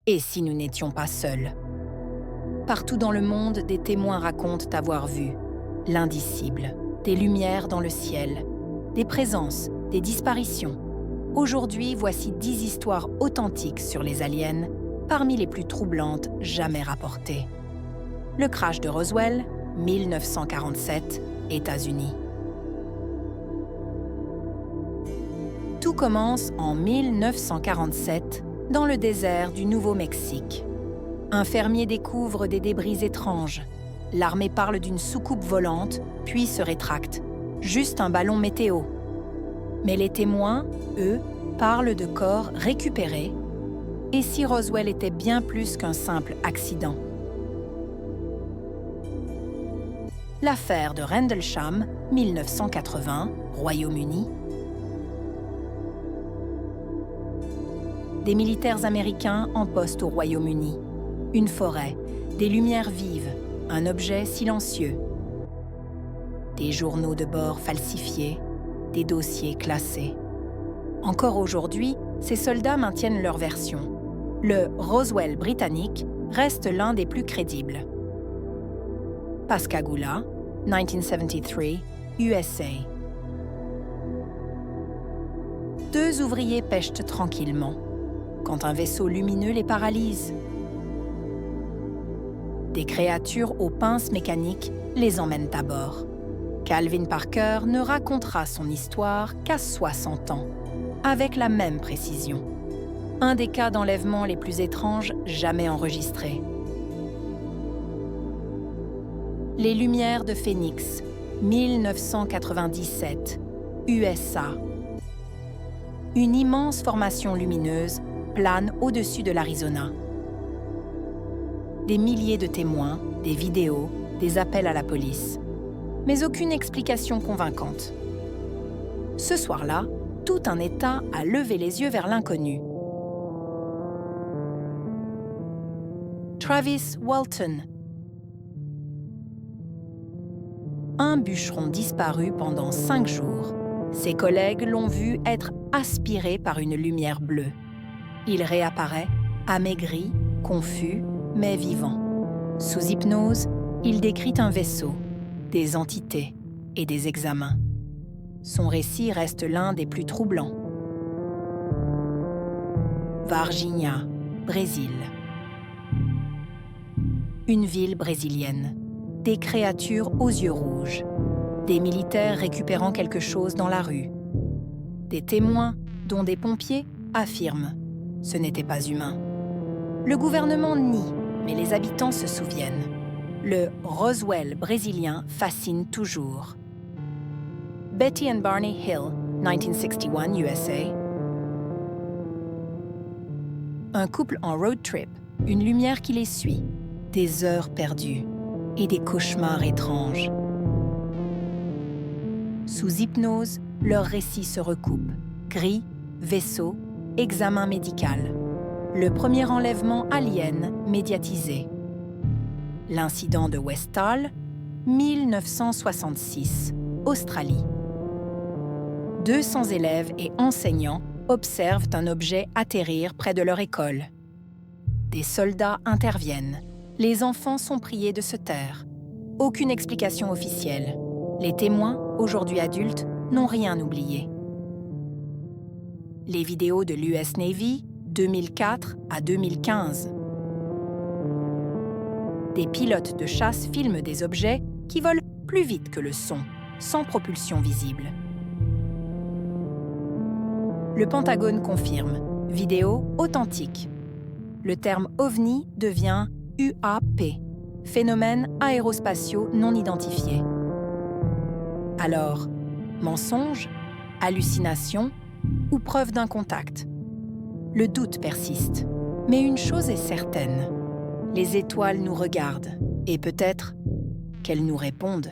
Et si nous n'étions pas seuls? Partout dans le monde, des témoins racontent avoir vu l'indicible, des lumières dans le ciel, des présences, des disparitions. Aujourd'hui, voici 10 histoires authentiques sur les aliens, parmi les plus troublantes jamais rapportées. Le crash de Roswell, 1947, États-Unis. Tout commence en 1947, dans le désert du Nouveau-Mexique. Un fermier découvre des débris étranges. L'armée parle d'une soucoupe volante, puis se rétracte. Juste un ballon météo. Mais les témoins, eux, parlent de corps récupérés. Et si Roswell était bien plus qu'un simple accident? L'affaire de Rendlesham, 1980, Royaume-Uni. Des militaires américains en poste au Royaume-Uni. Une forêt, des lumières vives, un objet silencieux. Des journaux de bord falsifiés, des dossiers classés. Encore aujourd'hui, ces soldats maintiennent leur version. Le Roswell britannique reste l'un des plus crédibles. Pascagoula, 1973, USA. Deux ouvriers pêchent tranquillement, quand un vaisseau lumineux les paralyse. Des créatures aux pinces mécaniques les emmènent à bord. Calvin Parker ne racontera son histoire qu'à 60 ans, avec la même précision. Un des cas d'enlèvement les plus étranges jamais enregistrés. Les Lumières de Phoenix, 1997, USA. Une immense formation lumineuse plane au-dessus de l'Arizona. Des milliers de témoins, des vidéos, des appels à la police. Mais aucune explication convaincante. Ce soir-là, tout un État a levé les yeux vers l'inconnu. Travis Walton. Un bûcheron disparu pendant 5 jours. Ses collègues l'ont vu être aspiré par une lumière bleue. Il réapparaît, amaigri, confus, mais vivant. Sous hypnose, il décrit un vaisseau, des entités et des examens. Son récit reste l'un des plus troublants. Varginha, Brésil. Une ville brésilienne. Des créatures aux yeux rouges. Des militaires récupérant quelque chose dans la rue. Des témoins, dont des pompiers, affirment « ce n'était pas humain ». Le gouvernement nie, mais les habitants se souviennent. Le Roswell brésilien fascine toujours. Betty and Barney Hill, 1961, USA. Un couple en road trip, une lumière qui les suit, des heures perdues et des cauchemars étranges. Sous hypnose, leurs récits se recoupent. Gris, vaisseau, examen médical. Le premier enlèvement alien médiatisé. L'incident de Westall, 1966, Australie. 200 élèves et enseignants observent un objet atterrir près de leur école. Des soldats interviennent. Les enfants sont priés de se taire. Aucune explication officielle. Les témoins, aujourd'hui adultes, n'ont rien oublié. Les vidéos de l'US Navy, 2004 à 2015. Des pilotes de chasse filment des objets qui volent plus vite que le son, sans propulsion visible. Le Pentagone confirme. Vidéo authentique. Le terme OVNI devient UAP, phénomènes aérospatiaux non identifiés. Alors, mensonge, hallucination ou preuve d'un contact? Le doute persiste. Mais une chose est certaine, les étoiles nous regardent et peut-être qu'elles nous répondent.